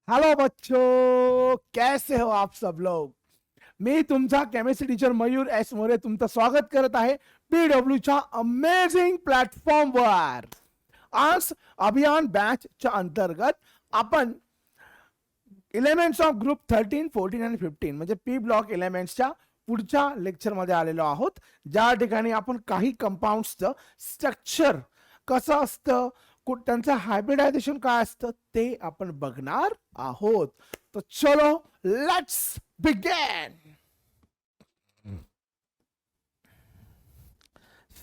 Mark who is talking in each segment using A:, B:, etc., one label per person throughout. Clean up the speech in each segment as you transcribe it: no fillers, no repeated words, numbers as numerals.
A: Hello बच्चों, कैसे हो आप सब लोग। मी तुमचा chemistry teacher Mayur S More तुमचं स्वागत करत आहे पीडब्ल्यूच्या अमेझिंग प्लॅटफॉर्मवर. आज अभियान बॅचच्या अंतर्गत आपण एलिमेंट्स ऑफ ग्रुप 13, 14 आणि 15 म्हणजे पी ब्लॉक एलिमेंट्सच्या पुढच्या लेक्चरमध्ये आलेलो आहोत, ज्या ठिकाणी आपण काही कंपाऊंड्सचं स्ट्रक्चर कसं असतं, त्यांचं हायब्रिडायझेशन काय असतं ते आपण बघणार आहोत. तर चलो लेट्स बिगिन.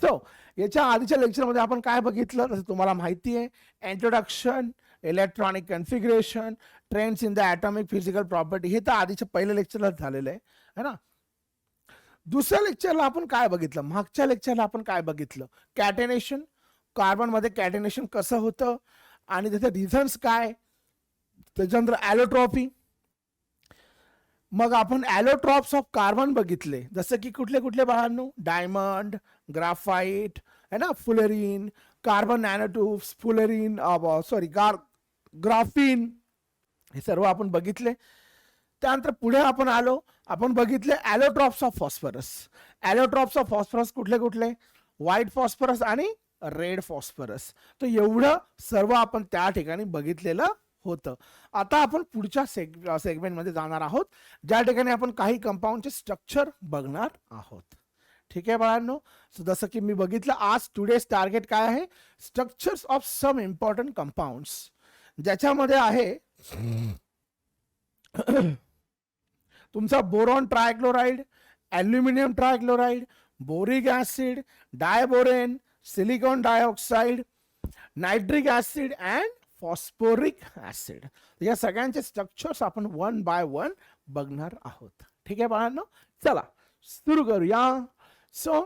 A: सो याच्या आधीच्या लेक्चरमध्ये आपण काय बघितलं तसं तुम्हाला माहिती आहे. Introduction, electronic configuration, trends in the atomic physical property, हे तर आधीच्या पहिल्या लेक्चरला झालेलं आहे ना. दुसऱ्या लेक्चरला आपण काय बघितलं, मागच्या लेक्चरला आपण काय बघितलं, कॅटेनेशन, कार्बन मध्ये कॅटेनेशन कसं होतं आणि त्याचे रिझन्स काय, त्याच्यानंतर ॲलोट्रॉपी. मग आपण ॲलोट्रॉप्स ऑफ कार्बन बघितले, जसं की कुठले कुठले बाळांनो, डायमंड, ग्राफाइट है ना, fullerene, carbon nanotubes, fullerene sorry graphene, हे सर्व आपण बघितले. त्यानंतर पुढे आपण आलो, आपण बघितले ॲलोट्रॉप्स ऑफ फॉस्फरस. ॲलोट्रॉप्स ऑफ फॉस्फरस कुठले कुठले, व्हाईट फॉस्फरस आणि रेड फॉस्फरस. तर एवढं सर्व आपण त्या ठिकाणी बघितलेलं होतं. आता आपण पुढच्या सेगमेंटमध्ये जाणार आहोत, ज्या ठिकाणी आपण काही कंपाऊंडचे स्ट्रक्चर बघणार आहोत. ठीक आहे बाळांनो. सो जसं की मी बघितलं, आज टुडेज टार्गेट काय आहे, structures of some important compounds, ज्याच्यामध्ये आहे तुमचा boron trichloride, aluminium trichloride, boric acid, diborane, silicon dioxide, nitric acid and phosphoric acid. या सगळ्यांचे स्ट्रक्चर्स आपण वन बाय वन बघणार आहोत. ठीक आहे बाळांनो, चला सुरू करूया. सो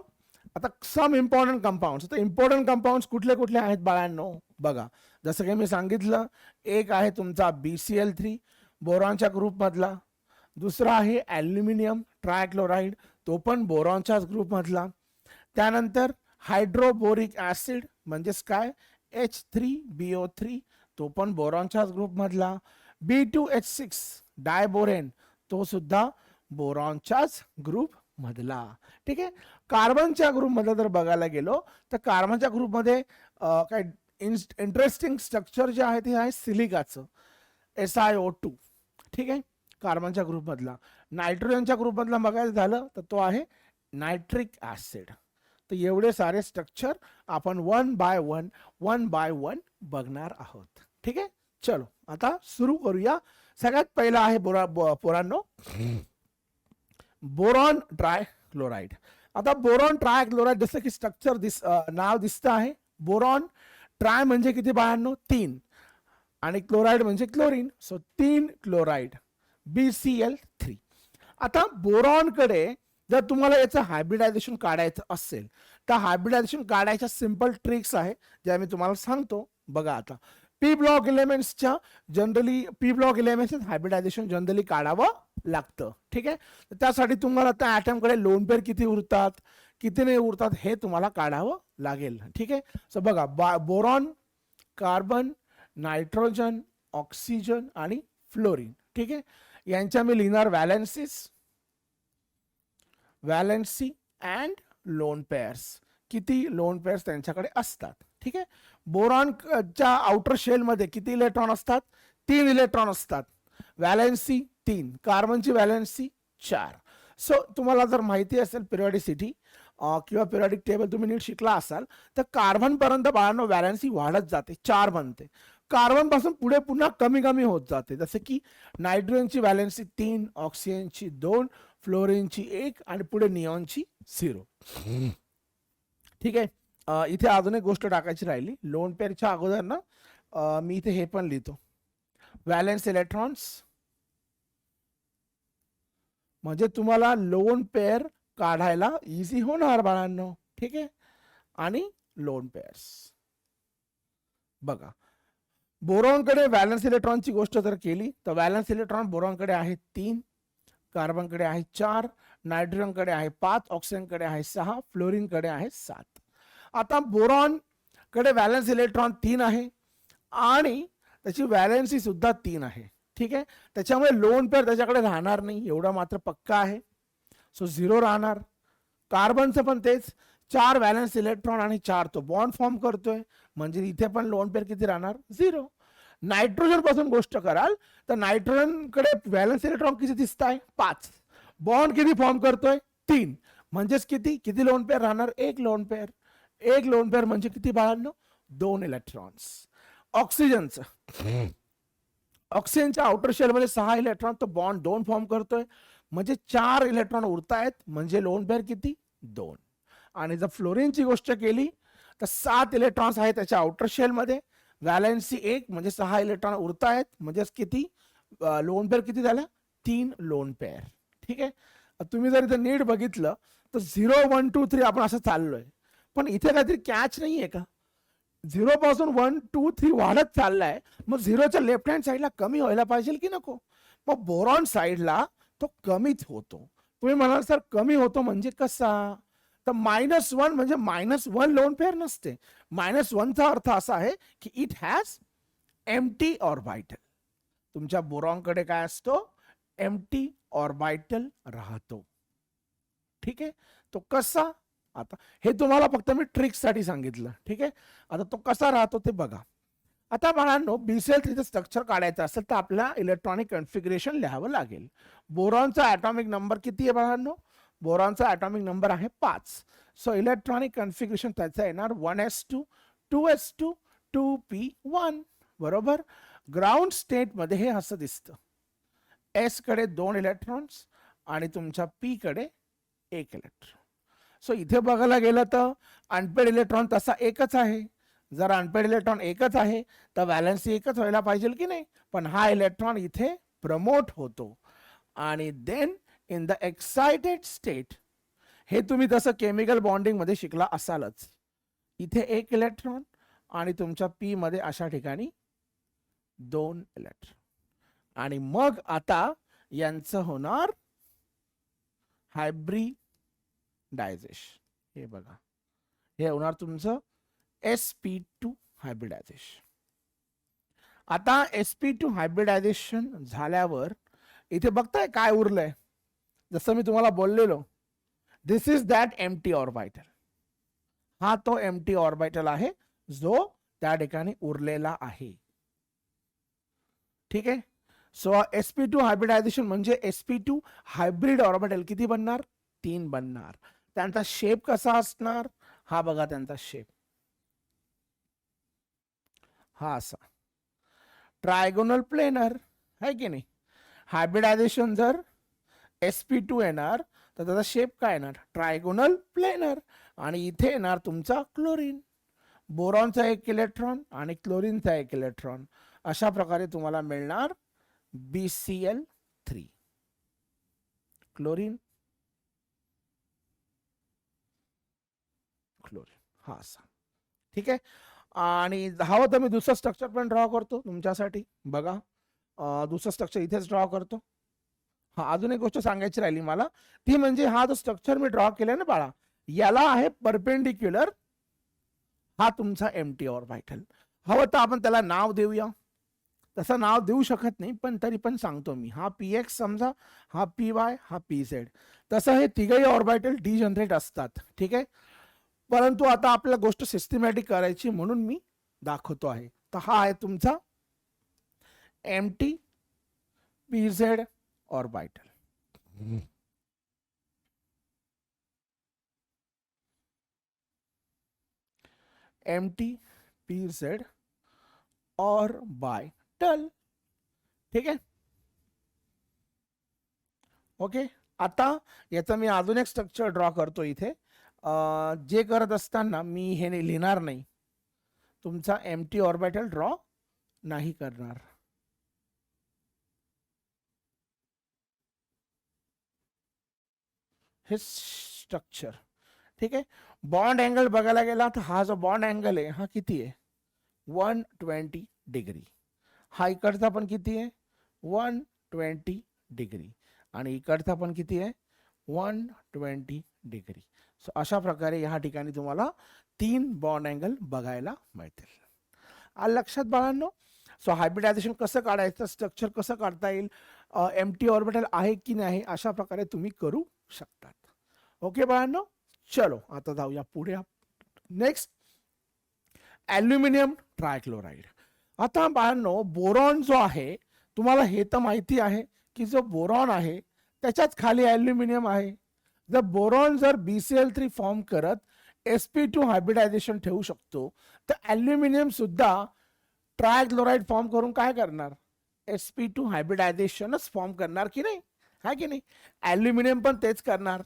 A: आता सम इम्पॉर्टंट कंपाऊंड्स. आता इम्पॉर्टंट कंपाऊंड्स कुठले कुठले आहेत बाळांनो बघा. जसं की मी सांगितलं, एक आहे तुमचा BCl3 बोरॉनच्या ग्रुपमधला, दुसरा आहे ॲल्युमिनियम ट्रायक्लोराइड, तो पण बोरॉनच्याच ग्रुपमधला. त्यानंतर हायड्रोबोरिक ऍसिड म्हणजेच काय, H3BO3, तो पण बोरॉनच्याच ग्रुपमधला. B2H6 डायबोरेन, तो सुद्धा बोरॉनच्याच ग्रुपमधला. ठीक आहे. कार्बनच्या ग्रुपमध्ये जर बघायला गेलो तर कार्बनच्या ग्रुपमध्ये काय इंटरेस्टिंग स्ट्रक्चर जे आहे ते आहे सिलिकाचं, SiO2. ठीक आहे, कार्बनच्या ग्रुपमधला. नायट्रोजनच्या ग्रुपमधला बघायला झालं तर तो आहे नायट्रिक ऍसिड. तर एवढे सारे स्ट्रक्चर आपण वन बाय वन बघणार आहोत. ठीक आहे, चलो आता सुरू करूया. सगळ्यात पहिला आहे पोरांनो बोरॉन ट्रायक्लोराइड. आता बोरॉन ट्रायक्लोराइड जसं की स्ट्रक्चर नाव दिसतं आहे. बोरॉन ट्राय म्हणजे किती बाळांनो, 3, आणि क्लोराइड म्हणजे क्लोरीन, सो 3 क्लोराइड BCl3. आता बोरॉनकडे जर तुम्हाला याचं हायब्रिडायझेशन काढायचं असेल तर हायब्रिडायझेशन काढायच्या सिंपल ट्रिक्स आहे, ज्या मी तुम्हाला सांगतो. बघा, आता पी ब्लॉक एलिमेंट्सच्या generally P block elements hybridization generally काढावं लागतं. ठीक आहे, त्यासाठी तुम्हाला आता ॲटमकडे लोन पेअर किती उरतात, किती नाही उरतात, हे तुम्हाला काढावं लागेल. ठीक आहे, सो बघा, बोरॉन, कार्बन, नायट्रोजन, ऑक्सिजन आणि फ्लोरीन. ठीक आहे, यांच्या मी लिहिणार व्हॅलेन्सी अँड लोन पेअर्स. किती लोन पेअर्स त्यांच्याकडे असतात. ठीक आहे, बोरॉनच्या आउटर शेलमध्ये किती इलेक्ट्रॉन असतात, 3 इलेक्ट्रॉन असतात. Valency 3, कार्बनची valency 4. सो तुम्हाला जर माहिती असेल पिरियॉडिसिटी किंवा पिरियॉडिक टेबल तुम्ही नीट शिकला असाल तर कार्बन पर्यंत बाळांनो व्हॅलेन्सी वाढत जाते, 4 बनते. कार्बन पासून पुढे पुन्हा कमी कमी होत जाते. जसे की नायट्रोजनची व्हॅलेन्सी 3, ऑक्सिजनची 2, फ्लोरीनची 1 आणि पुढे निऑनची 0. ठीक आहे, इथे अजून एक गोष्ट टाकायची राहिली. लोन पेअरच्या अगोदर ना मी इथे हे पण लिहितो, व्हॅलेन्स इलेक्ट्रॉन्स, म्हणजे तुम्हाला लोन पेअर काढायला इझी होणार बाळांनो. ठीक आहे, आणि लोन पेअर्स बघा. बोरॉनकडे व्हॅलेन्स इलेक्ट्रॉनची गोष्ट जर केली तर व्हॅलेन्स इलेक्ट्रॉन बोरॉनकडे आहे 3, कार्बनकडे आहे 4, नायट्रोजनकडे आहे 5, ऑक्सिजनकडे आहे 6, फ्लोरीनकडे आहे 7. आता बोरॉन कडे व्हॅलेन्स इलेक्ट्रॉन 3 आहे आणि त्याची व्हॅलेन्सी सुद्धा 3 आहे. ठीक आहे. त्याच्यामुळे लोन पेअर त्याच्याकडे राहणार नाही, एवढं मात्र पक्का आहे. सो 0 राहणार. कार्बनचं पण तेच, 4 व्हॅलन्स इलेक्ट्रॉन आणि 4 तो बॉन्ड फॉर्म करतोय, म्हणजे इथे पण लोन पेअर किती राहणार? 0. नायट्रोजन पासून गोष्ट कराल तर नायट्रोजन कडे व्हॅलन्स इलेक्ट्रॉन किती दिसत आहे? 5. बॉन्ड किती फॉर्म करतोय? 3. म्हणजेच किती किती लोन पेअर राहणार? 1 लोन पेअर. 1 लोन पेअर म्हणजे किती बाळांनो? 2 इलेक्ट्रॉन्स. ऑक्सिजनचं, ऑक्सिजनच्या आउटर शेल मध्ये 6 इलेक्ट्रॉन, तो बॉन्ड 2 फॉर्म करतोय, म्हणजे 4 इलेक्ट्रॉन उरतायत, म्हणजे लोन पेअर किती? 2. आणि जर फ्लोरीनची गोष्ट केली तर 7 इलेक्ट्रॉन्स आहेत त्याच्या आउटर शेल मध्ये, व्हॅलेन्सी 1, म्हणजे 6 इलेक्ट्रॉन उरतायत, म्हणजे किती लोन पेअर किती झाला? 3 लोन पेअर. ठीक आहे. तुम्ही जर इथे नीट बघितलं तर 0 1 2 3 आपण असं चाललोय, पण इथे काहीतरी कॅच नाहीये का? 0 पासून 1 2 3 वाढत चाललाय, मग 0च्या लेफ्ट हँड साईडला कमी व्हायला पाहिजे की नको? मग बोरॉन साईडला तो कमीच होतो. तुम्ही म्हणाल सर कमी होतो म्हणजे कसा? तर -1 म्हणजे -1 लोन पेअर नसते. -1 चा अर्थ असा आहे की इट हॅज एम्प्टी ऑर्बिटल. तुमच्या बोरॉनकडे काय असतो? एम्प्टी ऑर्बिटल राहतो. ठीक आहे. तो कसा? आता हे तुम्हाला फक्त मी ट्रिक्ससाठी सांगितलं. ठीक आहे. आता तो कसा राहतो ते बघा. आता बाळांनो, BCl3चं स्ट्रक्चर काढायचं असेल तर आपल्याला इलेक्ट्रॉनिक कॉन्फिगरेशन लिहावं लागेल. बोरॉनचा ॲटॉमिक नंबर किती आहे बाळांनो? बोरॉनचा ॲटॉमिक नंबर आहे 5. सो इलेक्ट्रॉनिक कॉन्फिगरेशन त्याचं येणार 1s2 2s2 2p1. बरोबर. ग्राउंड स्टेट मध्ये हे असं दिसतं. एस कडे 2 इलेक्ट्रॉन्स आणि तुमच्या पी कडे 1 इलेक्ट्रॉन. सो इथे बघायला गेलं तर अनपेड इलेक्ट्रॉन तसा एकच आहे. जर अनपेड इलेक्ट्रॉन एकच आहे तर व्हॅलन्सी एकच व्हायला पाहिजे की नाही? पण हा इलेक्ट्रॉन इथे प्रमोट होतो. आणि then in the excited state, हे तुम्ही तसं केमिकल बॉन्डिंग मध्ये शिकला असालच, इथे 1 इलेक्ट्रॉन आणि तुमच्या पी मध्ये अशा ठिकाणी 2 इलेक्ट्रॉन. आणि मग आता यांचं होणार हायब्रिडायझेशन. हे बघा, हे होणार तुमचं sp2 हायब्रिडायझेशन. आता sp2 हायब्रिडायझेशन झाल्यावर इथे बघताय काय उरलंय? जसं मी तुम्हाला बोललेलो, दिस इज दॅट एम्प्टी ऑर्बिटल. हा तो एम्प्टी ऑर्बिटल आहे जो त्या ठिकाणी उरलेला आहे. ठीक आहे. सो sp2 हायब्रिडायझेशन म्हणजे sp2 हायब्रिड ऑर्बिटल किती बनणार? 3 बनणार. त्यांचा शेप कसा असणार? हा बघा त्यांचा शेप, हा असा ट्रायगोनल प्लेनर है की नाही? हायब्रिडायझेशन जर sp2 येणार तर त्याचा शेप काय येणार? Trigonal planar. आणि इथे येणार तुमचा क्लोरीन. बोरॉनचा 1 इलेक्ट्रॉन आणि क्लोरीनचा 1 इलेक्ट्रॉन. अशा प्रकारे तुम्हाला मिळणार BCl3. क्लोरीन क्लोरीन हा असा. ठीक आहे. आणि हवं तर मी दुसरं स्ट्रक्चर पण ड्रॉ करतो तुमच्यासाठी. बघा, दुसरं स्ट्रक्चर इथेच ड्रॉ करतो. हा, अजून एक गोष्ट सांगायची राहिली मला, ती म्हणजे हा जो स्ट्रक्चर मी ड्रॉ केलाय ना बाळा, याला आहे परपेंडिक्युलर हा तुमचा एम्प्टी ऑर्बिटल. हवं तर आपण त्याला नाव देऊया. तसं नाव देऊ शकत नाही, पण तरी पण सांगतो मी. हा px समजा, हा py, हा pz. तसं हे तिघही ऑर्बिटल डिजनरेट असतात. ठीक आहे. परंतु आता आपल्याला गोष्ट सिस्टमॅटिक करायची म्हणून मी दाखवतो आहे. तर हा आहे तुमचा empty pz orbital. Empty pz orbital. ठीक आहे. ओके. आता याचा मी अजून एक स्ट्रक्चर ड्रॉ करतो इथे. जे करत असताना मी हे लिहिणार नाही, तुमचा एम्प्टी ऑर्बिटल ड्रॉ नाही करणार. हे स्ट्रक्चर. ठीक आहे. बॉन्ड अँगल बघायला गेला तर हा जो बॉन्ड अँगल आहे हा किती आहे? 120 डिग्री. हा इकडचा पण किती आहे? 120 डिग्री. आणि इकडचा पण किती आहे? 120 डिग्री. सो अशा प्रकारे या ठिकाणी तुम्हाला 3 बॉन्ड अँगल बघायला मिळतील. लक्षात बाळांनो. सो हायब्रिडायझेशन कसं काढायचं, स्ट्रक्चर कसं काढता येईल, एम्प्टी ऑर्बिटल आहे की नाही, अशा प्रकारे तुम्ही करू शकतात. ओके बाळांनो, चलो आता जाऊया पुढे. Next aluminium trichloride. आता बाळांनो बोरॉन जो आहे, तुम्हाला हे तर माहिती आहे की जो बोरॉन आहे त्याच्याच खाली ॲल्युमिनियम आहे. जर बोरॉन जर BCl3 फॉर्म करत sp2 हायब्रिडायझेशन ठेवू शकतो, तर ॲल्युमिनियम सुद्धा ट्रायक्लोराईड फॉर्म करून काय करणार, sp2 हायब्रिडायझेशनच फॉर्म करणार की नाही, हा की नाही. ॲल्युमिनियम पण तेच करणार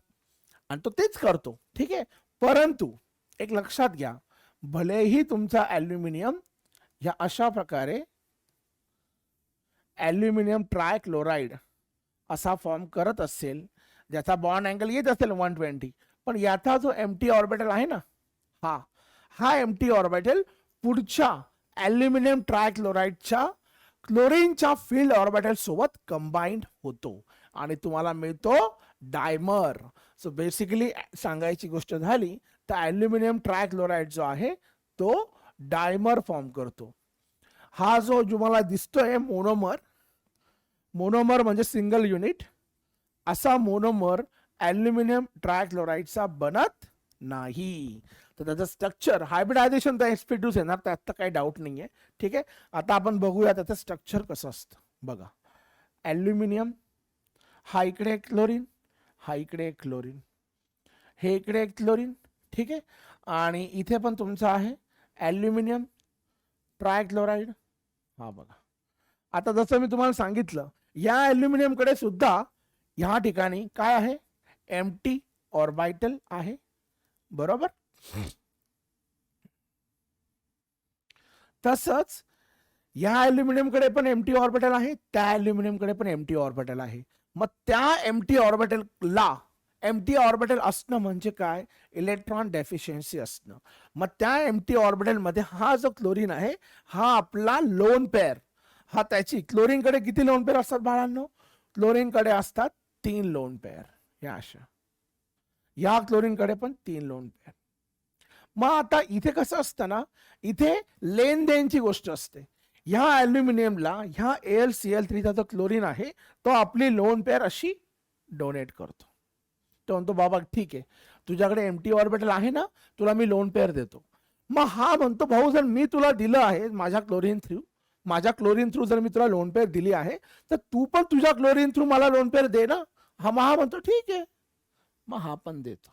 A: आणि तो तेच करतो, ठीक आहे. परंतु एक लक्षात घ्या, भलेही तुमचा ॲल्युमिनियम या अशा प्रकारे ॲल्युमिनियम ट्रायक्लोराईड असा फॉर्म करत असेल, ज्याचा बॉन्ड अँगल येत असेल 120, पण याचा जो एम्प्टी ऑर्बिटल आहे ना, हा एम्प्टी ऑर्बिटल पुढच्या ॲल्युमिनियम ट्रायक्लोराईडच्या क्लोरीनच्या फील्ड ऑर्बिटल सोबत कंबाईंड होतो आणि तुम्हाला मिळतो डायमर. सो बेसिकली सांगायची गोष्ट झाली तर ॲल्युमिनियम ट्रायक्लोराईड जो आहे तो डायमर फॉर्म करतो. हा जो तुम्हाला दिसतोय मोनोमर, मोनोमर म्हणजे सिंगल युनिट, असा मोनोमर ॲल्युमिनियम ट्रायक्लोराईडचा बनत नाही. तर त्याचं स्ट्रक्चर हायब्रिडायझेशन तर sp2 येणार, त्यात तर काही डाऊट नाही आहे, ठीक आहे. आता आपण बघूया त्याचं स्ट्रक्चर कसं असतं. बघा, ॲल्युमिनियम, हा इकडे एक क्लोरीन, हा इकडे एक क्लोरीन, हे इकडे एक क्लोरीन, ठीक आहे. आणि इथे पण तुमचं आहे ॲल्युमिनियम ट्रायक्लोराईड, हा बघा. आता जसं मी तुम्हाला सांगितलं, या ॲल्युमिनियम कडे सुद्धा ह्या ठिकाणी काय आहे, एम्प्टी ऑर्बिटल आहे, बरोबर. तसंच या ॲल्युमिनियम कडे पण एम्प्टी ऑर्बिटल आहे, त्या ॲल्युमिनियम कडे पण एम्प्टी ऑर्बिटल आहे. मग त्या एम्प्टी ऑर्बिटलला एम्प्टी ऑर्बिटल असणं म्हणजे काय, इलेक्ट्रॉन डेफिशियन्सी असणं. मग त्या एम्प्टी ऑर्बिटल मध्ये हा जो क्लोरीन आहे हा आपला लोन पेअर, हा त्याची क्लोरीन कडे किती लोन पेअर असतात बाळांनो, क्लोरीन कडे असतात 3 लोन पेअर. या अशा, या क्लोरीन कडे पण 3 लोन पेअर. मग आता इथे कसं असतं ना, इथे लेन देनची गोष्ट असते. ह्या ॲल्युमिनियमला ह्या AlCl3 जो क्लोरीन आहे तो आपली लोन पेअर अशी डोनेट करतो. तो म्हणतो बाबा ठीक आहे, तुझ्याकडे एम्प्टी ऑर्बिटल आहे ना, तुला मी लोन पेअर देतो. मग हा म्हणतो भाऊ जर मी तुला दिलं आहे माझ्या क्लोरीन थ्रू जर मी तुला लोन पेअर दिली आहे, तर तू पण तुझ्या क्लोरीन थ्रू मला लोन पेअर दे ना. हा म्हणतो ठीक आहे, मग हा पण देतो.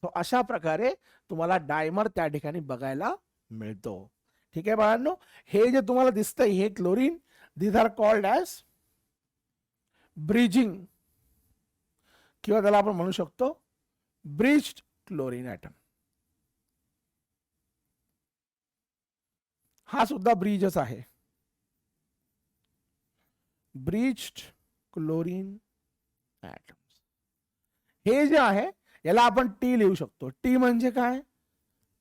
A: तो अशा प्रकारे तुम्हाला डायमर त्या ठिकाणी बघायला मिळतो, ठीक आहे बाळांनो. हे जे तुम्हाला दिसतंय हे chlorine, these are called as bridging, किंवा त्याला आपण म्हणू शकतो ब्रिज्ड क्लोरीन ॲटम. हा सुद्धा ब्रिजच आहे, ब्रिज्ड क्लोरीन ॲटम. हे जे आहे याला आपण टी लिहू शकतो. टी म्हणजे काय,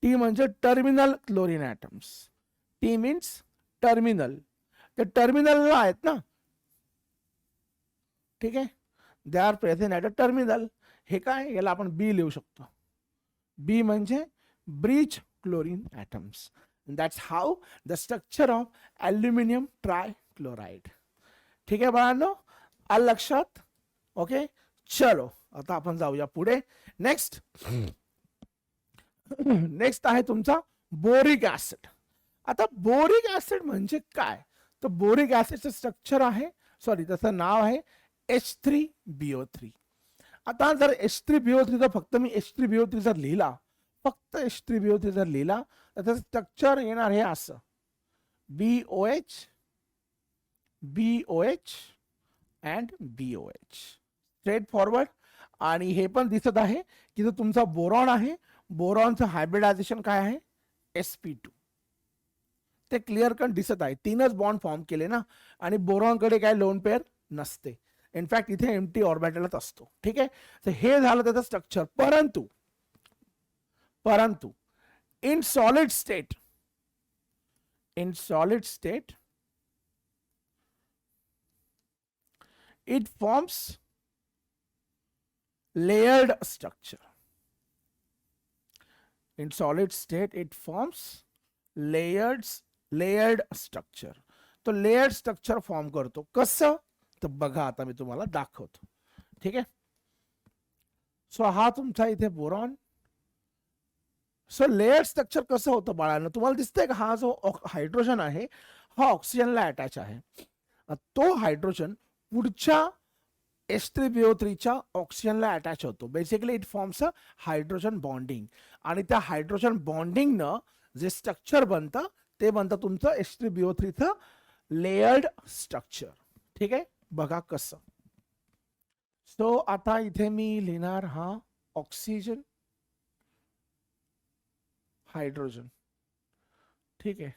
A: टी म्हणजे terminal chlorine atoms. T means terminal, ते टर्मिनलला आहेत ना, ठीक आहे, they are present at a terminal. हे काय, याला आपण बी लिहू शकतो. बी म्हणजे bridge chlorine atoms. That's how the structure of aluminium trichloride. ठीक आहे बाळांनो, आलं लक्षात. ओके, चलो आता आपण जाऊया पुढे. नेक्स्ट आहे तुमचा बोरिक ऍसिड. आता बोरिक ऍसिड म्हणजे काय, तर बोरिक ऍसिडचं स्ट्रक्चर आहे, सॉरी त्याचं नाव आहे H3BO3. आता जर H3BO3 जर फक्त मी H3BO3 जर लिहिला, फक्त H3BO3 जर लिहिला, तर त्याचं स्ट्रक्चर येणार हे असं, BOH BOH and BOH, straight forward. आणि हे पण दिसत आहे की जो तुमचा बोरॉन आहे, बोरॉनचं हायब्रिडायझेशन काय आहे, sp2. ते क्लिअर कट दिसत आहे, 3च बॉन्ड फॉर्म केले ना, आणि बोरॉन कडे काय लोन पेअर नसते. इनफॅक्ट इथे एम्प्टी ऑर्बिटलच असतो, ठीक आहे. तर हे झालं त्याचं स्ट्रक्चर. परंतु in solid state it forms layered structure. In solid state it forms layered structure. तो लेयर्ड स्ट्रक्चर फॉर्म करतो. कसं तर बघा, आता मी तुम्हाला दाखवतो. ठीक आहे. सो हा तुमचा इथे बोरॉन. सो लेयर स्ट्रक्चर कसं होतं बाळांनो, तुम्हाला दिसतंय का, हा जो हायड्रोजन आहे हा ऑक्सिजनला अटॅच आहे. तो हायड्रोजन पुढच्या H3BO3च्या ऑक्सिजनला अटॅच होतो. Basically it forms a hydrogen bonding, आणि त्या हायड्रोजन बॉन्डिंगनं जे स्ट्रक्चर बनतं ते बनतं तुमचं H3BO3चं लेयर्ड स्ट्रक्चर. ठीक आहे, बघा कसं. सो आता इथे मी लिहिणार हा ऑक्सिजन हायड्रोजन. ठीक आहे,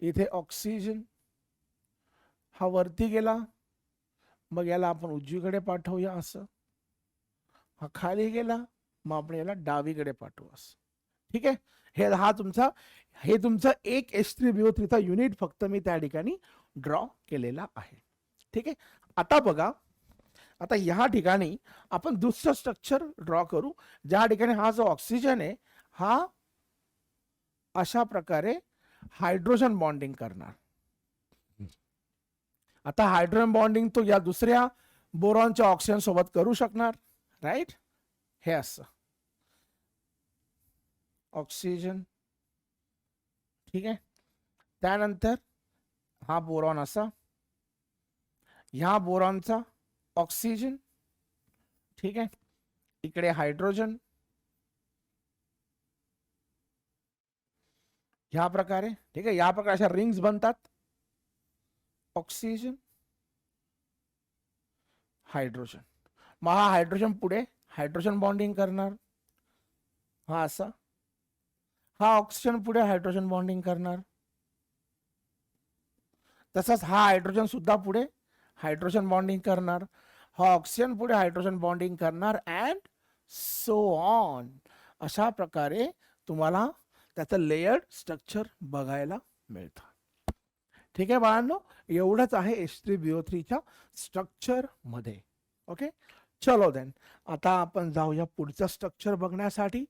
A: इथे ऑक्सिजन हा वरती गेला, मग याला आपण उजवीकडे पाठवूया असं. हा खाली गेला, मग आपण याला डावीकडे पाठवू असं. ठीक आहे, हे तुमचा एक H3BO3चा युनिट फक्त मी त्या ठिकाणी ड्रॉ केलेला आहे. ठीक आहे, आता बघा, आता ह्या ठिकाणी आपण दुसरं स्ट्रक्चर ड्रॉ करू, ज्या ठिकाणी हा जो ऑक्सिजन आहे हा अशा प्रकारे हायड्रोजन बॉन्डिंग करणार. आता हायड्रोजन बॉन्डिंग तो या दुसऱ्या बोरॉनच्या ऑक्सिजन सोबत करू शकणार, राईट. हे असं ऑक्सिजन. ठीक आहे, त्यानंतर हा बोरॉन असा, ह्या बोरॉनचा ऑक्सिजन. ठीक आहे, इकडे हायड्रोजन ह्या प्रकारे. ठीक आहे, या प्रकारे अशा रिंग्स बनतात. ऑक्सिजन हायड्रोजन, मग हा हायड्रोजन पुढे हायड्रोजन बॉन्डिंग करणार, हा असा. हा ऑक्सिजन पुढे हायड्रोजन बॉन्डिंग करणार, तसंच हा हायड्रोजन सुद्धा पुढे हायड्रोजन बॉन्डिंग करणार, हा ऑक्सिजन पुढे हायड्रोजन बॉन्डिंग करणार, अँड सो ऑन. अशा प्रकारे तुम्हाला त्याचं लेयर्ड स्ट्रक्चर बघायला मिळतं. ठीक आहे बाळांनो, एवढंच आहे H3BO3च्या स्ट्रक्चर मध्ये. ओके, चलो देन आता आपण जाऊया पुढचं स्ट्रक्चर बघण्यासाठी.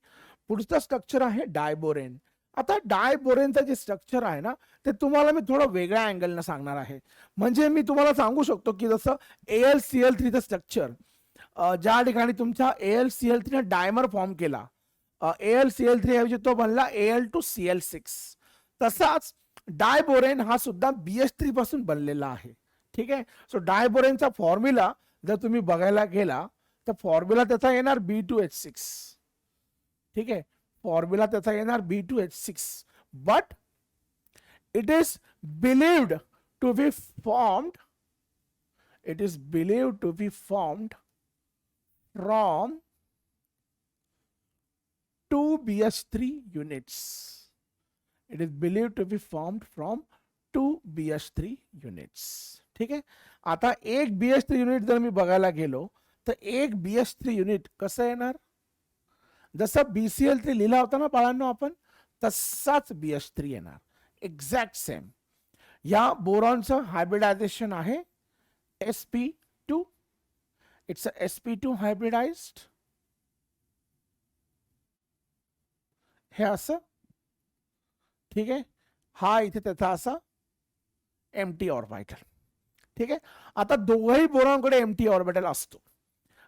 A: पुढचं स्ट्रक्चर आहे डायबोरेन. आता डायबोरेनचं जे स्ट्रक्चर आहे ना, ते तुम्हाला मी थोडं वेगळ्या अँगलनं सांगणार आहे. म्हणजे मी तुम्हाला सांगू शकतो की जसं AlCl3चं स्ट्रक्चर, ज्या ठिकाणी तुमच्या AlCl3 डायमर फॉर्म केला, AlCl3 ऐवजी तो बनला Al2Cl6, तसाच डायबोरेन हा सुद्धा BH3 पासून बनलेला आहे. ठीक आहे, सो डायबोरेनचा फॉर्म्युला जर तुम्ही बघायला गेला तर फॉर्म्युला त्याचा येणार B2H6. ठीक आहे, फॉर्म्युला त्याचा येणार B2H6, but it is believed to be formed, it is believed to be formed from 2 BH3 units. It is believed to be formed from 2 BH3 units. ठीक आहे, आता एक BH3 युनिट जर मी बघायला गेलो तर एक BH3 युनिट कसं येणार, जसं BCl3 लिहिला होता ना बाळांनो आपण, तसाच BH3 येणार, एक्झॅक्ट सेम. या बोरॉनचं हायब्रिडायझेशन आहे sp2. It's a sp2 hybridized. हे असं. ठीक आहे, हा इथे त्याचा असा एम्प्टी ऑर्बिटल. ठीक आहे, आता दोघही बोरॉनकडे एम्प्टी ऑर्बिटल असतो,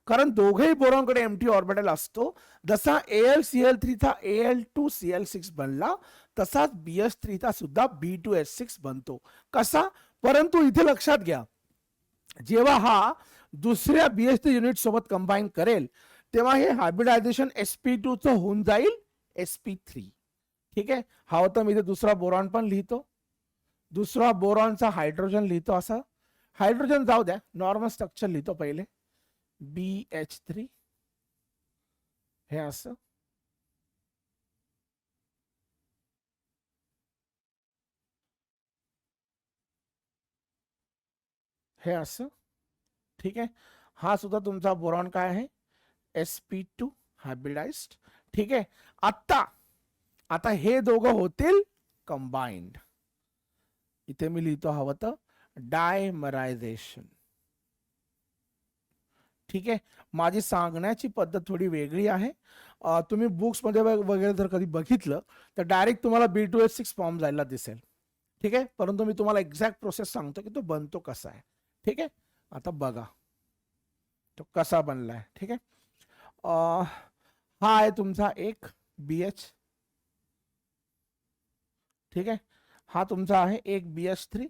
A: कारण दोघही बोरॉनकडे एम्प्टी ऑर्बिटल असतो. जसा AlCl3चा Al2Cl6 बनला, तसाच BH3चा सुद्धा B2H6 बनतो. कसा, परंतु इथे लक्षात घ्या, जेव्हा हा दुसऱ्या BH3 युनिट सोबत कंबाईन करेल तेव्हा हे हायब्रिडायझेशन sp2 चं होऊन जाईल sp3. ठीक आहे, हा होता मी इथे दुसरा बोरॉन पण लिहितो, दुसरा बोरॉनचा हायड्रोजन लिहितो. असा हायड्रोजन जाऊ द्या, नॉर्मल स्ट्रक्चर लिहितो पहिले, BH3. हे असं, हे असं. ठीक आहे, हा सुद्धा तुमचा बोरॉन काय आहे, sp2 हायब्रिडाइज्ड. ठीक आहे, आता हे दोघं होतील कंबाइंड. इथे मी लिहितो हवं तर डायमरायझेशन. ठीक आहे, माझी सांगण्याची पद्धत थोडी वेगळी आहे. तुम्ही बुक्स मध्ये वगैरे जर कधी बघितलं तर डायरेक्ट तुम्हाला B2H6 फॉर्म जायला दिसेल. ठीक आहे, परंतु मी तुम्हाला एक्झॅक्ट प्रोसेस सांगतो की तो बनतो कसा आहे. ठीक आहे, आता बघा तो कसा बनलाय. ठीक आहे, हा आहे तुमचा एक BH. ठीक आहे, हा तुमचा आहे एक BH3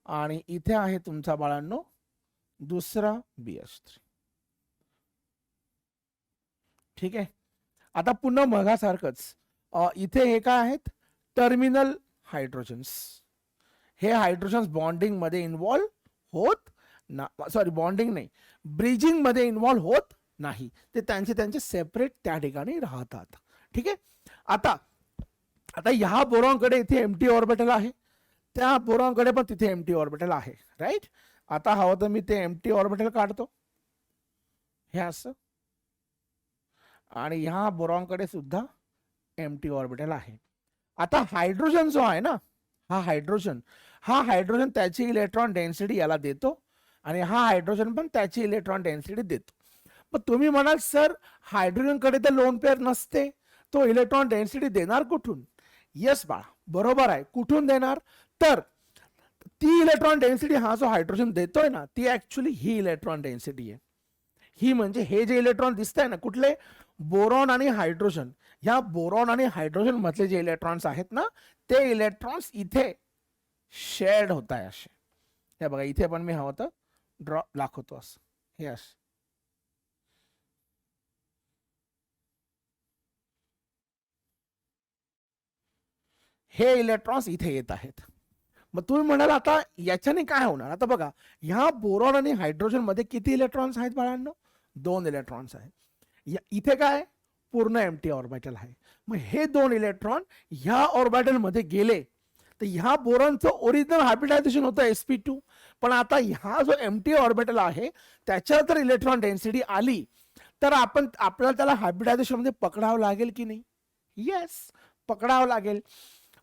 A: आणि इथे आहे तुमचा बाळांनो दुसरा BH3. ठीक आहे, आता पुन्हा मगासारखंच इथे हे काय आहेत, टर्मिनल हायड्रोजन्स. हे हायड्रोजन्स बॉन्डिंग मध्ये इन्व्हॉल्व होत ना, सॉरी बॉन्डिंग नाही, ब्रिजिंग मध्ये इन्व्हॉल्व होत नाही, ते त्यांचे त्यांचे सेपरेट त्या ठिकाणी राहतात. ठीक आहे, आता आता ह्या बोरॉनकडे इथे एम्प्टी ऑर्बिटल आहे, त्या बोरॉनकडे पण तिथे एम्प्टी ऑर्बिटल आहे. राईट, आता हवं तर मी ते एम्प्टी ऑर्बिटल काढतो हे असं, आणि ह्या बोरॉनकडे सुद्धा एम्प्टी ऑर्बिटल आहे. आता हायड्रोजन जो आहे ना, हा हायड्रोजन त्याची इलेक्ट्रॉन डेन्सिटी याला देतो आणि हा हायड्रोजन पण त्याची इलेक्ट्रॉन डेन्सिटी देतो. पण तुम्ही म्हणाल सर हायड्रोजनकडे तर लोन पेअर नसते, तो इलेक्ट्रॉन डेन्सिटी देणार कुठून? येस बाळा, बरोबर आहे, कुठून देणार? तर ती इलेक्ट्रॉन डेन्सिटी हा जो हायड्रोजन देतोय ना, ती ऍक्च्युली ही इलेक्ट्रॉन डेन्सिटी आहे. ही म्हणजे हे जे इलेक्ट्रॉन दिसतंय ना, कुठले? बोरॉन आणि हायड्रोजन. ह्या बोरॉन आणि हायड्रोजन मधले जे इलेक्ट्रॉन्स आहेत ना, ते इलेक्ट्रॉन्स इथे शेअर्ड होत आहे असे. हे बघा, इथे पण मी हवं तर ड्रॉ दाखवतो असं, हे असं. हे इलेक्ट्रॉन्स इथे येत आहेत. मग तुम्ही म्हणाल आता याच्याने काय होणार? आता बघा, ह्या बोरॉन आणि हायड्रोजन मध्ये किती इलेक्ट्रॉन्स आहेत बाळांनो? 2 इलेक्ट्रॉन्स आहेत. इथे काय? पूर्ण एम्प्टी ऑर्बिटल आहे. मग हे 2 इलेक्ट्रॉन ह्या ऑर्बिटल मध्ये गेले तर ह्या बोरॉनचं ओरिजिनल हायब्रिडायझेशन होतं sp2. पण आता ह्या जो एम्प्टी ऑर्बिटल आहे त्याच्यावर जर इलेक्ट्रॉन डेन्सिटी आली तर आपल्याला त्याला हायब्रिडायझेशन मध्ये पकडावं लागेल की नाही? येस, पकडावं लागेल.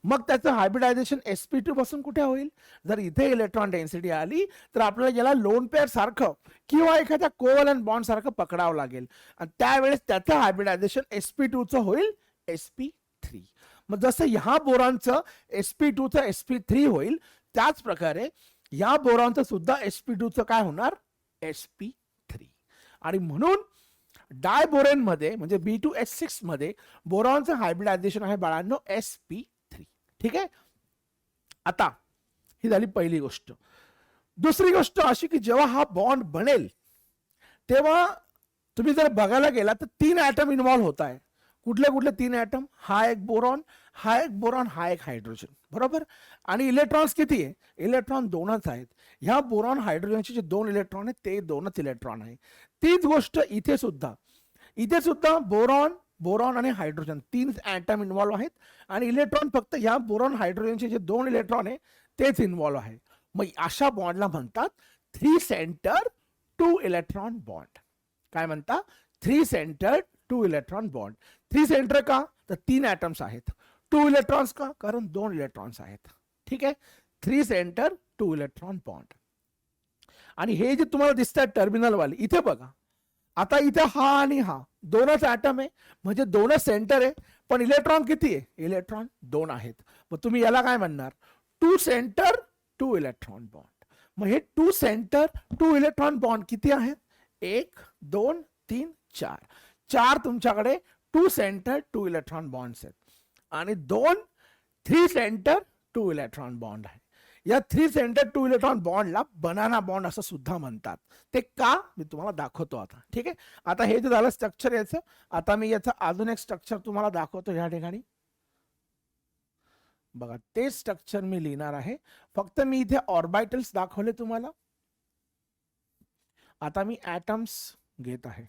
A: मग त्याचं हायब्रिडायझेशन sp2 पासून कुठे होईल? जर इथे इलेक्ट्रॉन डेन्सिटी आली तर आपल्याला याला लोन पेअर सारखं किंवा एखाद्या कोव्हॅलंट बॉन्ड सारखं पकडावं लागेल आणि त्यावेळेस त्याचं हायब्रिडायझेशन sp2 चं होईल sp3. मग जसं ह्या बोरॉनचं sp2 चं sp3 होईल, त्याच प्रकारे या बोरॉनचं सुद्धा sp2 चं काय होणार? sp3. आणि म्हणून डायबोरेन मध्ये म्हणजे B2H6 मध्ये बोरॉनचं हायब्रिडायझेशन आहे बाळांनो sp3. ठीक आहे, आता ही झाली पहिली गोष्ट. दुसरी गोष्ट अशी की जेव्हा हा बॉन्ड बनेल तेव्हा तुम्ही जर बघायला गेला तर 3 ऍटम इन्व्हॉल्व होत आहे. कुठले कुठले 3 ऍटम? हा एक बोरॉन, हा एक बोरॉन, हा एक हायड्रोजन, बरोबर. आणि इलेक्ट्रॉन्स किती आहे? इलेक्ट्रॉन 2च आहेत. ह्या बोरॉन हायड्रोजनचे जे 2 इलेक्ट्रॉन आहेत ते 2च इलेक्ट्रॉन आहे. तीच गोष्ट इथे सुद्धा बोरॉन आणि हायड्रोजन 3 ऍटम इन्व्हॉल्व आहेत आणि इलेक्ट्रॉन फक्त ह्या बोरॉन हायड्रोजनचे जे 2 इलेक्ट्रॉन आहे तेच इन्व्हॉल्व आहे. मग अशा बॉन्डला म्हणतात 3 सेंटर 2 इलेक्ट्रॉन बॉन्ड. काय म्हणता? 3 सेंटर 2 इलेक्ट्रॉन बॉन्ड. 3 सेंटर का? तर 3 ऍटम्स आहेत. 2 इलेक्ट्रॉन्स का? कारण 2 इलेक्ट्रॉन्स आहेत. ठीक आहे, 3 सेंटर 2 इलेक्ट्रॉन बॉन्ड. आणि हे जे तुम्हाला दिसतात टर्मिनल वाले, इथे बघा, आता इथे हा आणि हा 2च ऍटम आहे म्हणजे 2च सेंटर आहे, पण इलेक्ट्रॉन किती आहे? इलेक्ट्रॉन 2 आहेत. मग तुम्ही याला काय म्हणणार? 2 सेंटर 2 इलेक्ट्रॉन बॉन्ड. मग हे 2 सेंटर 2 इलेक्ट्रॉन बॉन्ड किती आहेत? 1 2 3 4. 4 तुमच्याकडे 2 सेंटर 2 इलेक्ट्रॉन बॉन्ड्स आहेत आणि 2 3 सेंटर 2 इलेक्ट्रॉन बॉन्ड आहे. या 3 सेंटर 2 इलेक्ट्रॉन बॉन्डला बनाना बॉन्ड असं सुद्धा म्हणतात. ते का? मी तुम्हाला दाखवतो आता. ठीक आहे, आता हे जे झालं स्ट्रक्चर याचं, आता मी याचं अजून एक स्ट्रक्चर तुम्हाला दाखवतो या ठिकाणी. बघा, ते स्ट्रक्चर मी लिहिणार आहे. फक्त मी इथे ऑर्बिटल्स दाखवले तुम्हाला. आता मी ऍटम्स घेत आहे.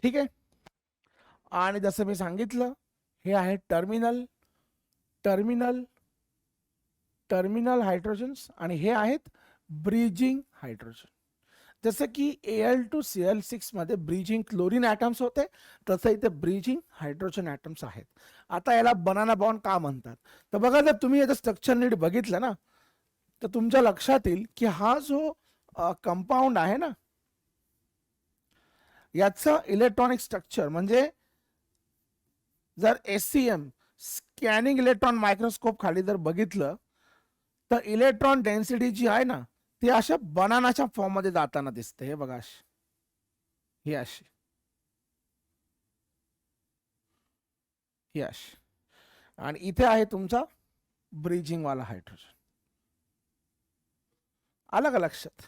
A: ठीक आहे, आणि जसं मी सांगितलं हे आहे टर्मिनल टर्मिनल टर्मिनल हायड्रोजन्स आणि हे आहेत ब्रिजिंग हायड्रोजन. जसं की Al2Cl6 मध्ये ब्रिजिंग क्लोरीन ॲटम्स होते, तसं इथे ब्रिजिंग हायड्रोजन ॲटम्स आहेत. आता याला बनाना बॉन्ड का म्हणतात? तर बघा, जर तुम्ही याचं स्ट्रक्चर नीट बघितलं ना, तर तुमच्या लक्षात येईल की हा जो कंपाऊंड आहे ना, याचं इलेक्ट्रॉनिक स्ट्रक्चर म्हणजे जर SEM स्कॅनिंग इलेक्ट्रॉन मायक्रोस्कोप खाली जर बघितलं, तर इलेक्ट्रॉन डेन्सिटी जी आहे ना, ती अशा बनानाच्या फॉर्म मध्ये जाताना दिसते. हे बघा अशी, ही अशी, ही अशी, आणि इथे आहे तुमचा ब्रिजिंग वाला हायड्रोजन. आलं का लक्षात?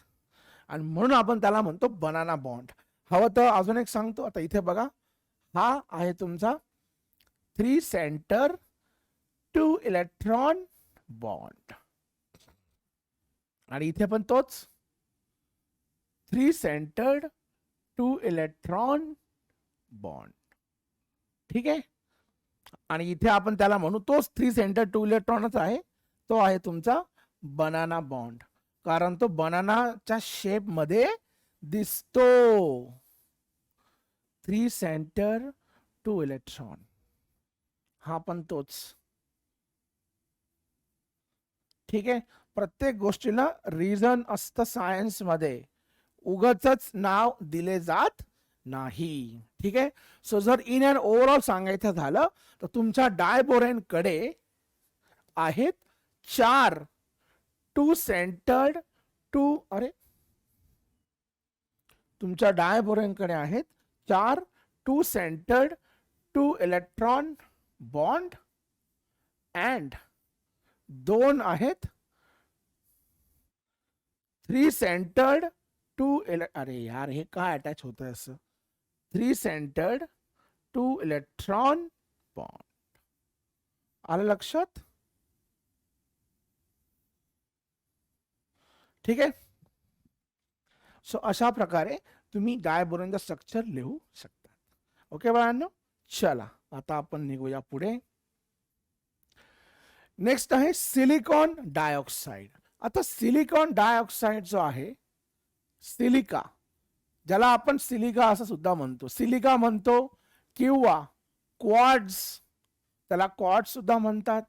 A: आणि म्हणून आपण त्याला म्हणतो बनाना बॉन्ड. हवं तर अजून एक सांगतो. आता इथे बघा, हा आहे तुमचा 3 सेंटर 2 इलेक्ट्रॉन बॉन्ड, आणि इथे पण तोच 3 सेंटर्ड 2 इलेक्ट्रॉन बॉन्ड. ठीक आहे, आणि इथे आपण त्याला म्हणू तोच 3 सेंटर 2 इलेक्ट्रॉनच आहे, तो आहे तुमचा बनाना बॉन्ड, कारण तो बनानाच्या शेप मध्ये दिसतो. 3 सेंटर 2 इलेक्ट्रॉन, हा पण तोच. ठीक आहे, प्रत्येक गोष्टीला रिझन असतं सायन्स मध्ये, उगाचच नाव दिले जात नाही. ठीक आहे, सो जर इन अँड ओव्हरऑल सांगायचं झालं तर तुमच्या डायबोरेन कडे आहेत 4 2 सेंटर्ड 2, अरे तुमच्या डायबोरेन कडे आहेत 4 2 सेंटर्ड 2 इलेक्ट्रॉन बॉन्ड अँड 2 आहेत 3 सेंटर्ड 2 अरे यार, हे काय अटॅच होतंय असं? 3 सेंटर्ड 2 इलेक्ट्रॉन बॉन्ड. आलं लक्षात? ठीक आहे, सो अशा प्रकारे तुम्ही डायबोरेनचं स्ट्रक्चर लिहू शकता. ओके बाळांनो, चला आता आपण निघूया पुढे. नेक्स्ट आहे सिलिकॉन डायऑक्साइड. आता सिलिकॉन डायऑक्साइड जो आहे, सिलिका, ज्याला आपण सिलिका असं सुद्धा म्हणतो, सिलिका म्हणतो, किंवा क्वार्ट्ज, त्याला क्वार्ट्ज सुद्धा म्हणतात,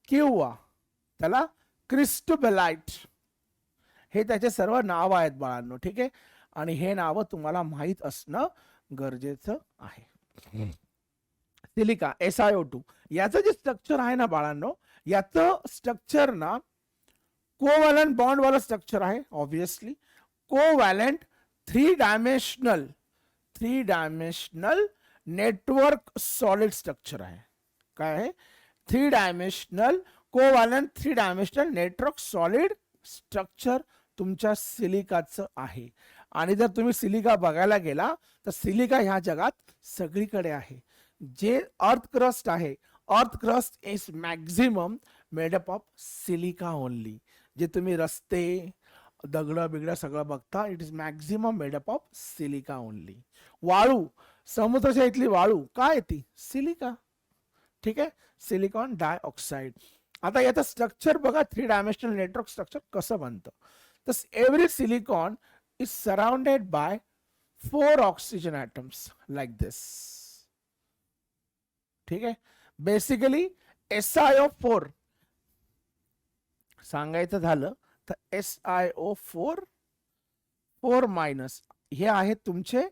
A: किंवा त्याला क्रिस्टोबेलाइट, हे त्याचे सर्व नाव आहेत बाळांनो. ठीक आहे, आणि हे नाव तुम्हाला माहित असणं गरजेचं आहे. सिलिका SiO2, याचं जे स्ट्रक्चर आहे ना बाळांनो, याचं स्ट्रक्चर ना कोव्हॅलंट बॉन्ड वाला स्ट्रक्चर आहे. Obviously covalent 3 dimensional network solid structure आहे. काय आहे? 3 dimensional covalent 3 dimensional network solid structure तुमच्या सिलिकाचं आहे. आणि जर तुम्ही सिलिका बघायला गेला तर सिलिका ह्या जगात सगळीकडे आहे. जे अर्थ क्रस्ट आहे, earth crust is maximum made up of silica only. जे तुम्ही रस्ते, दगड बिगड सगळं बघता, it is maximum made up of silica only. वाळू, समुद्राच्या इथली वाळू काय येते? सिलिका. ठीक आहे, सिलिकॉन डायऑक्साइड. आता याचं स्ट्रक्चर बघा, 3 डायमेन्शनल नेटवर्क स्ट्रक्चर कसं बनतं. तर every silicon is surrounded by 4 oxygen atoms like this. ठीक आहे, बेसिकली SiO4 सांगायचं झालं तर SiO4 4 मायनस, हे आहेत तुमचे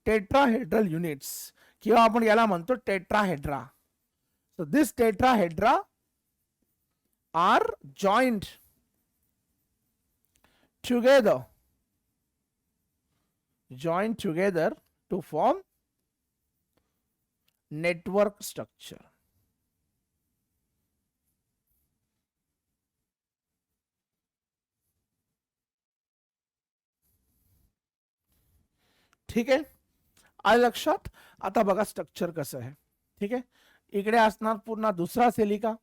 A: टेट्राहेड्रल युनिट्स, किंवा आपण याला म्हणतो tetrahedra. So this tetrahedra are joint together to form network structure. ठीक आहे, आलं लक्षात? आता बघा स्ट्रक्चर कसं आहे. ठीक आहे, इकडे असणार पुन्हा दुसरा सिलिका,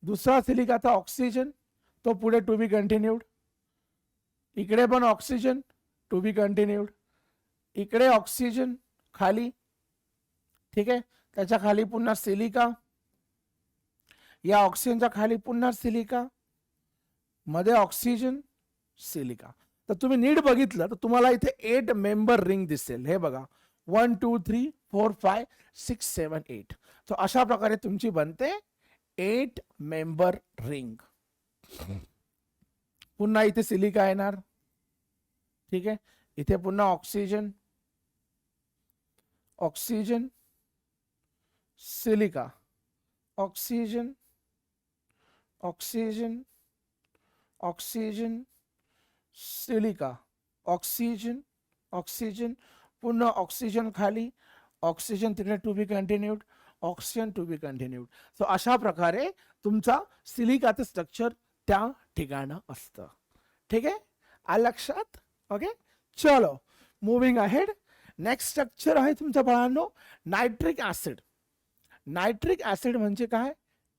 A: दुसरा सिलिकाचा ऑक्सिजन, तो पुढे टू बी कंटिन्यूड. इकडे पण ऑक्सिजन, टू बी कंटिन्यूड. इकडे ऑक्सिजन खाली. ठीक आहे, त्याच्या खाली पुन्हा सिलिका, या ऑक्सिजनच्या खाली पुन्हा सिलिका, मध्ये ऑक्सिजन, सिलिका. तर तुम्ही नीट बघितलं तर तुम्हाला इथे 8 मेंबर रिंग दिसेल. हे बघा 1 2 3 4 5 6 7 8. तर अशा प्रकारे तुमची बनते 8 मेंबर रिंग. पुन्हा इथे सिलिका येणार. ठीक आहे, इथे पुन्हा oxygen, oxygen, silica, oxygen, oxygen, oxygen, silica, oxygen, oxygen, पुन्हा ऑक्सिजन खाली, ऑक्सिजन तिकडे to be continued, oxygen to be continued. So अशा प्रकारे तुमचा सिलिकाचं स्ट्रक्चर त्या ठिकाणी असतं. ठीक आहे, आलं लक्षात? ओके, चलो मूविंग अहेड. नेक्स्ट स्ट्रक्चर आहे तुमच्या बाळांनो नायट्रिक ऍसिड. नायट्रिक ऍसिड म्हणजे काय?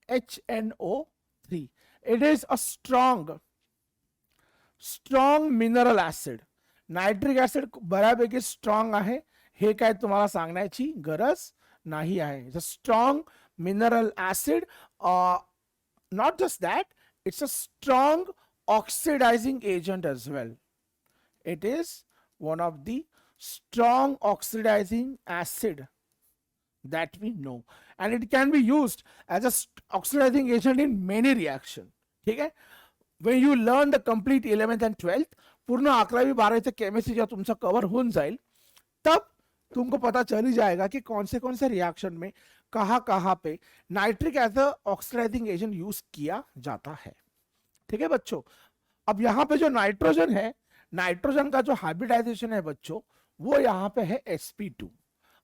A: HNO3. It is a strong mineral acid. Nitric acid बऱ्यापैकी स्ट्रॉंग आहे, हे काय तुम्हाला सांगण्याची गरज नाही आहे. Strong mineral acid. Not just that, it's a strong oxidizing agent as well. It is one of the strong oxidizing acid that we know, and it can be used as a oxidizing agent in many reaction. ठीक है, when you learn the complete 11th and 12th, पूर्ण 11वीं 12वीं chemistry जब तुमसे cover हो जाए तब तुमको पता चल ही जाएगा कि कौन से रिएक्शन में कहाँ पे nitric as a oxidizing agent use किया जाता है. ठीक है बच्चों, अब यहां पे जो नाइट्रोजन है, नाइट्रोजन का जो हाइब्रिडाइजेशन है बच्चों, वो यहां पे है sp2.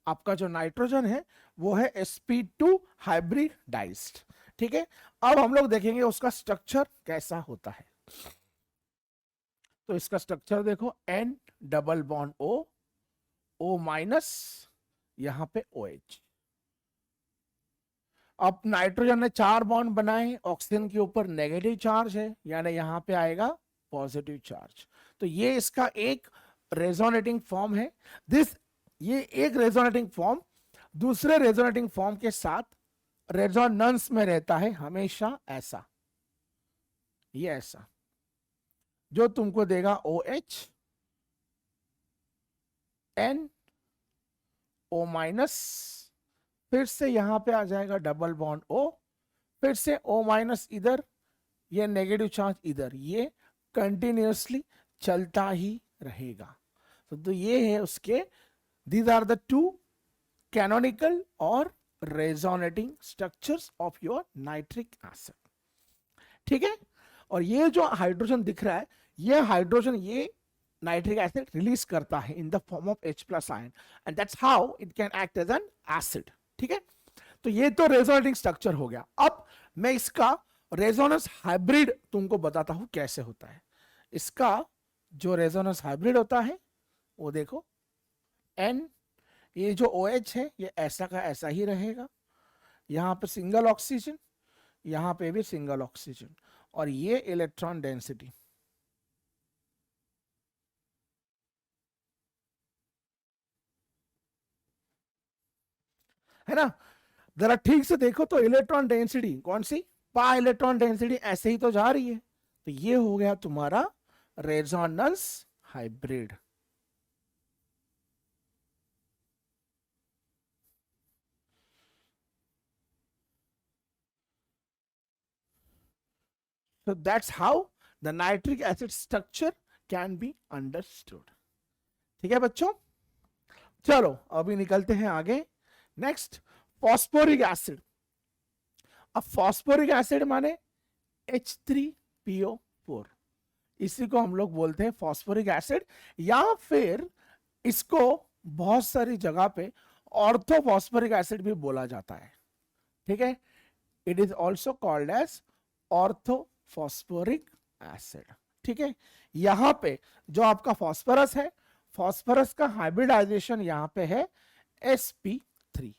A: आपका जो नाइट्रोजन है वो है sp2 हाइब्रिडाइज्ड. ठीक है, अब हम लोग देखेंगे उसका स्ट्रक्चर कैसा होता है. तो इसका स्ट्रक्चर देखो, N double bond O minus, यहां पे OH. अब नाइट्रोजन ने 4 बॉन्ड बनाए, ऑक्सीजन के ऊपर नेगेटिव चार्ज है, यानी यहां पे आएगा पॉजिटिव चार्ज. तो ये इसका एक रेजोनेटिंग फॉर्म है. ये एक रेजोनेटिंग फॉर्म दूसरे रेजोनेटिंग फॉर्म के साथ रेजोनेंस में रहता है हमेशा. ऐसा, ये ऐसा जो तुमको देगा OH, N, O माइनस, फिर से यहां पे आ जाएगा डबल बॉन्ड O, फिर से O माइनस इधर, ये नेगेटिव चार्ज इधर, ये कंटिन्यूअसली चलता ही रहेगा. तो ये है उसके, दीज आर द 2 कैनोनिकल और resonating structures of your nitric acid. ठीक है, और ये जो हाइड्रोजन दिख रहा है, ये हाइड्रोजन ये नाइट्रिक एसिड रिलीज करता है in the form of H+ ion, end that's how it can act as an acid. ठीक है, तो ये तो रेजोनेटिंग स्ट्रक्चर हो गया. अब मैं इसका रेजोनेंस हाइब्रिड तुमको बताता हूं कैसे होता है. इसका जो रेजोनेंस हाइब्रिड होता है वो देखो, N, ये जो OH है ये ऐसा का ऐसा ही रहेगा, यहां पे सिंगल ऑक्सीजन, यहां पे भी सिंगल ऑक्सीजन, और ये इलेक्ट्रॉन डेंसिटी. है ना, जरा ठीक से देखो तो इलेक्ट्रॉन डेंसिटी कौन सी, पा इलेक्ट्रॉन डेंसिटी ऐसे ही तो जा रही है. तो ये हो गया तुम्हारा resonance hybrid. So that's how the nitric acid structure can be understood. ठीक है बच्चों, चलो अभी निकलते हैं आगे. Next, phosphoric acid. अब फॉस्फोरिक एसिड माने H3PO4, इसी को हम लोग बोलते हैं फॉस्फोरिक एसिड, या फिर इसको बहुत सारी जगह पे ऑर्थोफॉस्फोरिक एसिड भी बोला जाता है. ठीक है, it is also called as orthophosphoric acid. ठीक है, यहां पे जो आपका फॉस्फोरस है, फॉस्फोरस का हाइब्रिडाइजेशन यहां पे है sp3.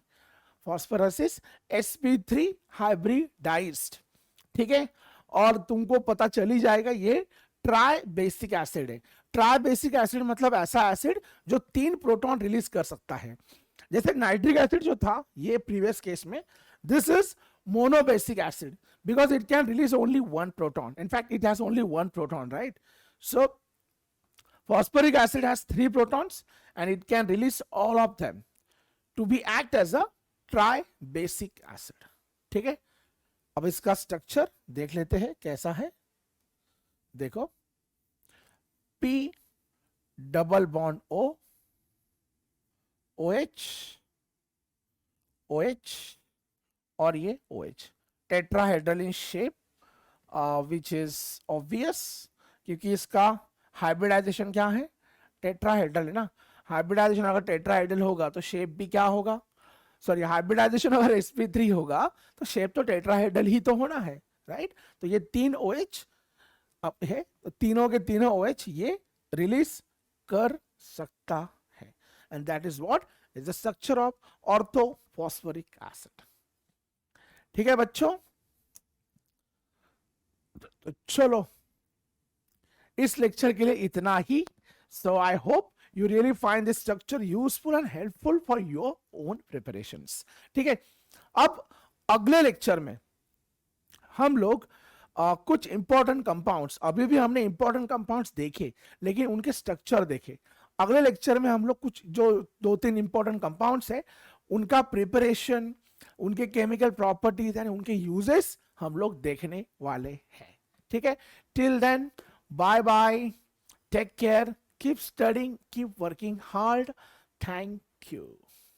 A: Phosphorus is sp3 hybridised. ठीक है, और तुमको पता चली जाएगा ये ट्राई बेसिक एसिड है. ट्राई बेसिक एसिड मतलब ऐसा एसिड जो 3 प्रोटॉन रिलीज कर सकता है. जैसे नाइट्रिक एसिड जो था ये प्रीवियस केस में, this is monobasic acid because it can release only 1 proton. In fact, it has only 1 proton, right? So phosphoric acid has 3 protons and it can release all of them to be act as a try basic acid. ठीक है, अब इसका structure देख लेते हैं कैसा है. देखो, P double bond O, OH, OH और ये OH, tetrahedral in shape, which is obvious क्योंकि इसका हाइब्रिडाइजेशन क्या है, टेट्राहेड्रल है ना. हाइब्रिडाइजेशन अगर टेट्राहेड्रल होगा तो शेप भी क्या होगा, सॉरी हाइब्रिडाइजेशन अगर sp3 होगा तो शेप तो टेट्राहेड्रल ही तो होना है, राइट. तो ये 3 OH अब है, तो तीनों के तीनों OH ये रिलीज कर सकता है. End that is what is the structure of orthophosphoric acid. ठीक है बच्चों, तो चलो इस लेक्चर के लिए इतना ही. So I hope you really find this structure useful and helpful for your own preparations. ठीक है, अब अगले लेक्चर में हम लोग कुछ इंपॉर्टेंट कंपाउंड्स, अभी भी हमने इंपॉर्टेंट कंपाउंड्स देखे लेकिन उनके स्ट्रक्चर देखे. अगले लेक्चर में हम लोग कुछ जो 2-3 इंपॉर्टेंट कंपाउंड्स है उनका प्रिपरेशन, उनके केमिकल प्रॉपर्टीज एंड उनके यूजेस हम लोग देखने वाले हैं. ठीक है, till then bye bye, take care, keep studying, keep working hard. Thank you.